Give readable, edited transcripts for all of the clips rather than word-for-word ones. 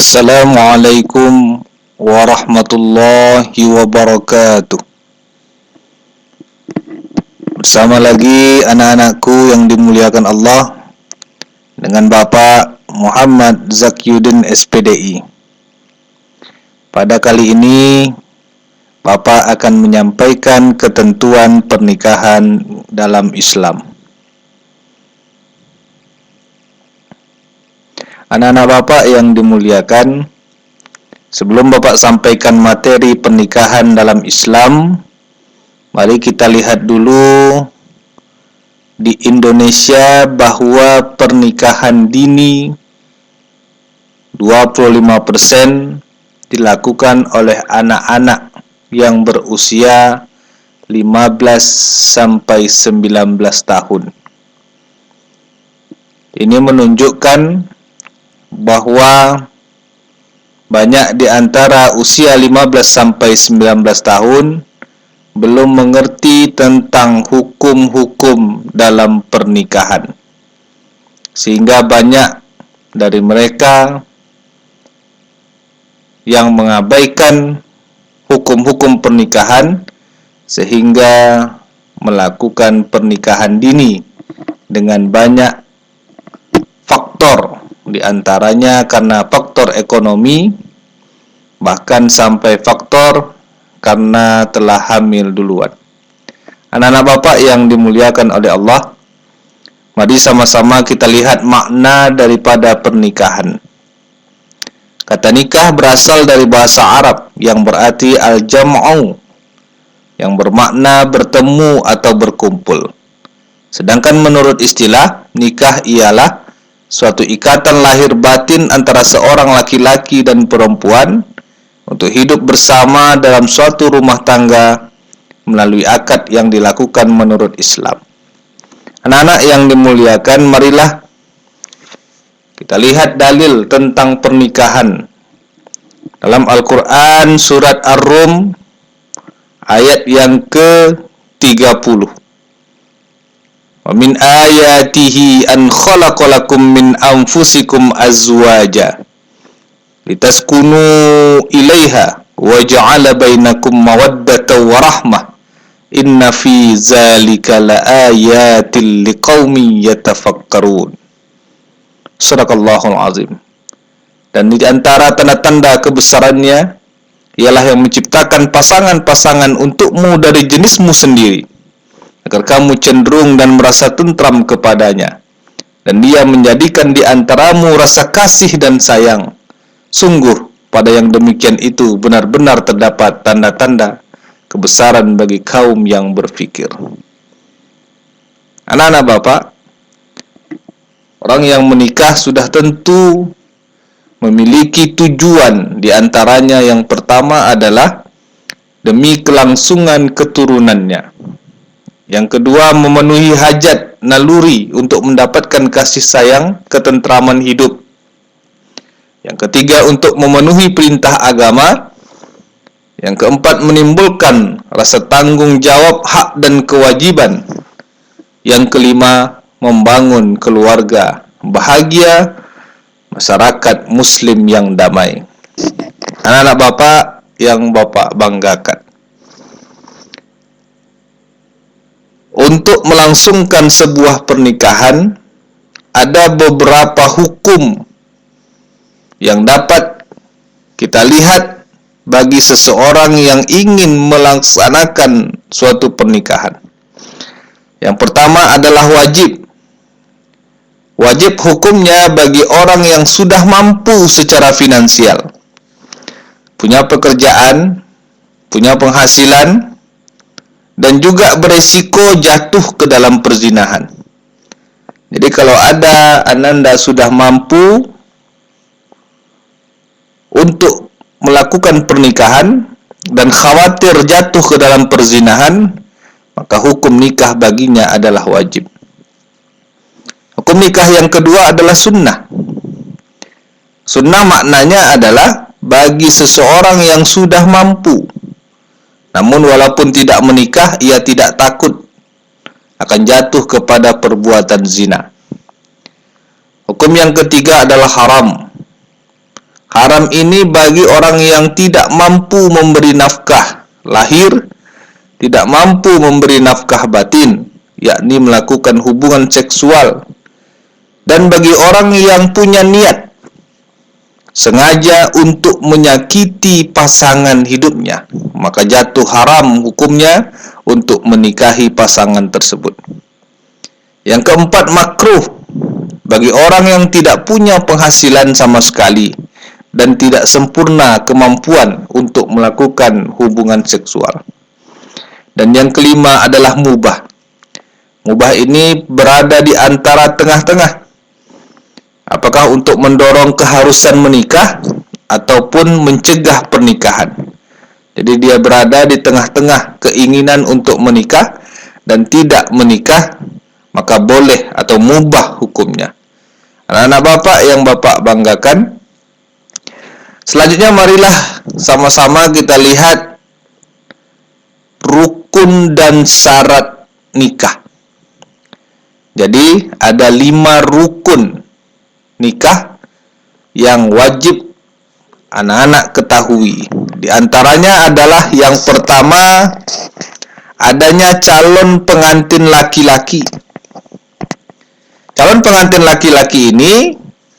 Assalamualaikum warahmatullahi wabarakatuh. Bersama lagi anak-anakku yang dimuliakan Allah dengan Bapak Muhammad Zakyuddin SPDI. Pada kali ini Bapak akan menyampaikan ketentuan pernikahan dalam Islam. Anak-anak Bapak yang dimuliakan, sebelum Bapak sampaikan materi pernikahan dalam Islam, mari kita lihat dulu di Indonesia bahwa pernikahan dini 25% dilakukan oleh anak-anak yang berusia 15 sampai 19 tahun. Ini menunjukkan bahwa banyak di antara usia 15 sampai 19 tahun belum mengerti tentang hukum-hukum dalam pernikahan. Sehingga banyak dari mereka yang mengabaikan hukum-hukum pernikahan sehingga melakukan pernikahan dini dengan banyak faktor. Di antaranya karena faktor ekonomi, bahkan sampai faktor karena telah hamil duluan. Anak-anak Bapak yang dimuliakan oleh Allah, mari sama-sama kita lihat makna daripada pernikahan. Kata nikah berasal dari bahasa Arab yang berarti al-jam'u, yang bermakna bertemu atau berkumpul. Sedangkan menurut istilah, nikah ialah suatu ikatan lahir batin antara seorang laki-laki dan perempuan untuk hidup bersama dalam suatu rumah tangga melalui akad yang dilakukan menurut Islam. Anak-anak yang dimuliakan, marilah kita lihat dalil tentang pernikahan dalam Al-Quran surat Ar-Rum ayat yang ke-30. Wa min ayatihi an khalaqalakum min anfusikum azwaja litaskunu ilaiha wa ja'ala bainakum mawaddatan wa rahmah inna fi zalika laayatil liqaumin yatafakkarun. Shadaqallahul azim. Dan di antara tanda-tanda kebesarannya ialah yang menciptakan pasangan-pasangan untukmu dari jenismu sendiri, agar kamu cenderung dan merasa tentram kepadanya, dan dia menjadikan di antaramu rasa kasih dan sayang. Sungguh pada yang demikian itu benar-benar terdapat tanda-tanda kebesaran bagi kaum yang berfikir. Anak-anak Bapak, orang yang menikah sudah tentu memiliki tujuan. Di antaranya yang pertama adalah demi kelangsungan keturunannya. Yang kedua, memenuhi hajat naluri untuk mendapatkan kasih sayang, ketentraman hidup. Yang ketiga, untuk memenuhi perintah agama. Yang keempat, menimbulkan rasa tanggung jawab, hak dan kewajiban. Yang kelima, membangun keluarga bahagia, masyarakat muslim yang damai. Anak-anak Bapak yang Bapak banggakan, untuk melangsungkan sebuah pernikahan ada beberapa hukum yang dapat kita lihat bagi seseorang yang ingin melaksanakan suatu pernikahan. Yang pertama adalah wajib. Wajib hukumnya bagi orang yang sudah mampu secara finansial, punya pekerjaan, punya penghasilan, dan juga beresiko jatuh ke dalam perzinahan. Jadi kalau ada ananda sudah mampu untuk melakukan pernikahan dan khawatir jatuh ke dalam perzinahan, maka hukum nikah baginya adalah wajib. Hukum nikah yang kedua adalah sunnah. Sunnah maknanya adalah bagi seseorang yang sudah mampu, namun walaupun tidak menikah, ia tidak takut akan jatuh kepada perbuatan zina. Hukum yang ketiga adalah haram. Haram haram ini bagi orang yang tidak mampu memberi nafkah lahir, tidak mampu memberi nafkah batin, yakni melakukan hubungan seksual, dan bagi orang yang punya niat sengaja untuk menyakiti pasangan hidupnya, maka jatuh haram hukumnya untuk menikahi pasangan tersebut. Yang keempat, makruh bagi orang yang tidak punya penghasilan sama sekali dan tidak sempurna kemampuan untuk melakukan hubungan seksual. Dan yang kelima adalah mubah. Mubah ini berada di antara tengah-tengah. Apakah untuk mendorong keharusan menikah ataupun mencegah pernikahan. Jadi dia berada di tengah-tengah keinginan untuk menikah dan tidak menikah, maka boleh atau mubah hukumnya. Anak-anak Bapak yang Bapak banggakan, selanjutnya marilah sama-sama kita lihat rukun dan syarat nikah. Jadi ada 5 rukun nikah yang wajib anak-anak ketahui. Di antaranya adalah yang pertama, adanya calon pengantin laki-laki. Calon pengantin laki-laki ini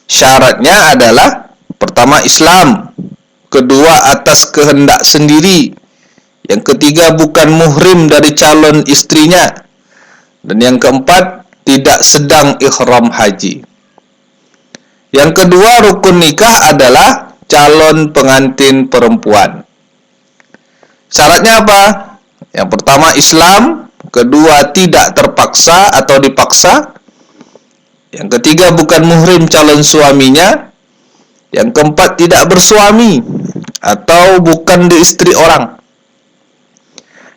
syaratnya adalah pertama Islam, kedua atas kehendak sendiri, yang ketiga bukan muhrim dari calon istrinya, dan yang keempat tidak sedang ihram haji. Yang kedua rukun nikah adalah calon pengantin perempuan. Syaratnya apa? Yang pertama Islam, kedua tidak terpaksa atau dipaksa, yang ketiga bukan muhrim calon suaminya, yang keempat tidak bersuami atau bukan di istri orang,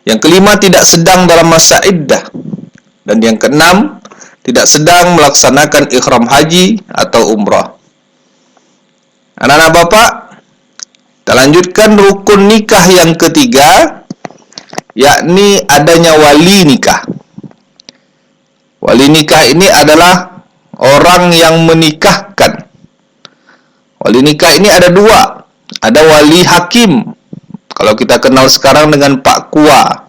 yang kelima tidak sedang dalam masa iddah, dan yang keenam tidak sedang melaksanakan ihram haji atau umrah. Anak-anak Bapak, kita lanjutkan rukun nikah yang ketiga, yakni adanya wali nikah. Wali nikah ini adalah orang yang menikahkan. Wali nikah ini ada 2. Ada wali hakim, kalau kita kenal sekarang dengan Pak Kua,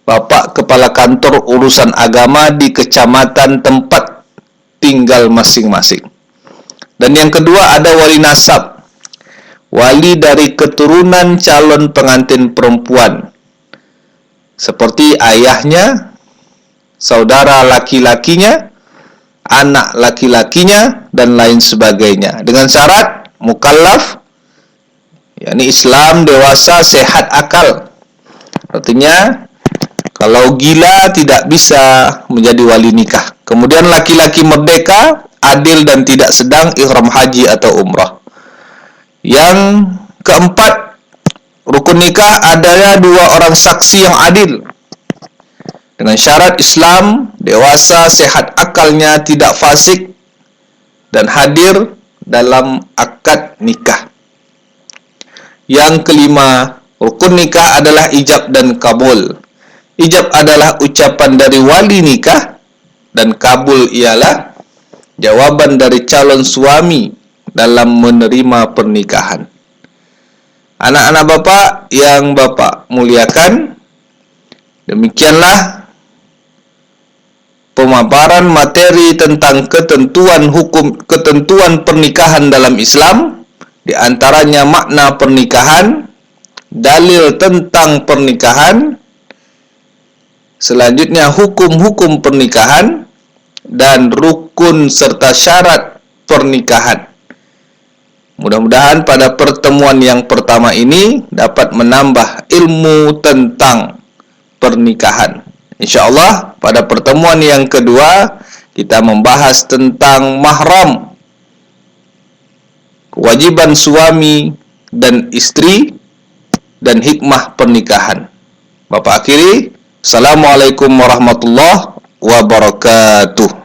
Bapak Kepala Kantor Urusan Agama di kecamatan tempat tinggal masing-masing. Dan yang kedua ada wali nasab, wali dari keturunan calon pengantin perempuan, seperti ayahnya, saudara laki-lakinya, anak laki-lakinya, dan lain sebagainya. Dengan syarat mukallaf, yakni Islam, dewasa, sehat akal. Artinya kalau gila tidak bisa menjadi wali nikah. Kemudian laki-laki merdeka, adil dan tidak sedang ihram haji atau umrah. Yang keempat, rukun nikah adalah 2 orang saksi yang adil. Dengan syarat Islam, dewasa, sehat akalnya, tidak fasik, dan hadir dalam akad nikah. Yang kelima, rukun nikah adalah ijab dan kabul. Ijab adalah ucapan dari wali nikah, dan kabul ialah jawaban dari calon suami dalam menerima pernikahan. Anak-anak Bapak yang Bapak muliakan, demikianlah pemaparan materi tentang ketentuan pernikahan dalam Islam, di antaranya makna pernikahan, dalil tentang pernikahan, selanjutnya hukum-hukum pernikahan, dan rukun serta syarat pernikahan. Mudah-mudahan pada pertemuan yang pertama ini dapat menambah ilmu tentang pernikahan. InsyaAllah pada pertemuan yang kedua kita membahas tentang mahram, kewajiban suami dan istri, dan hikmah pernikahan. Bapak akhiri, Assalamualaikum warahmatullahi wabarakatuh.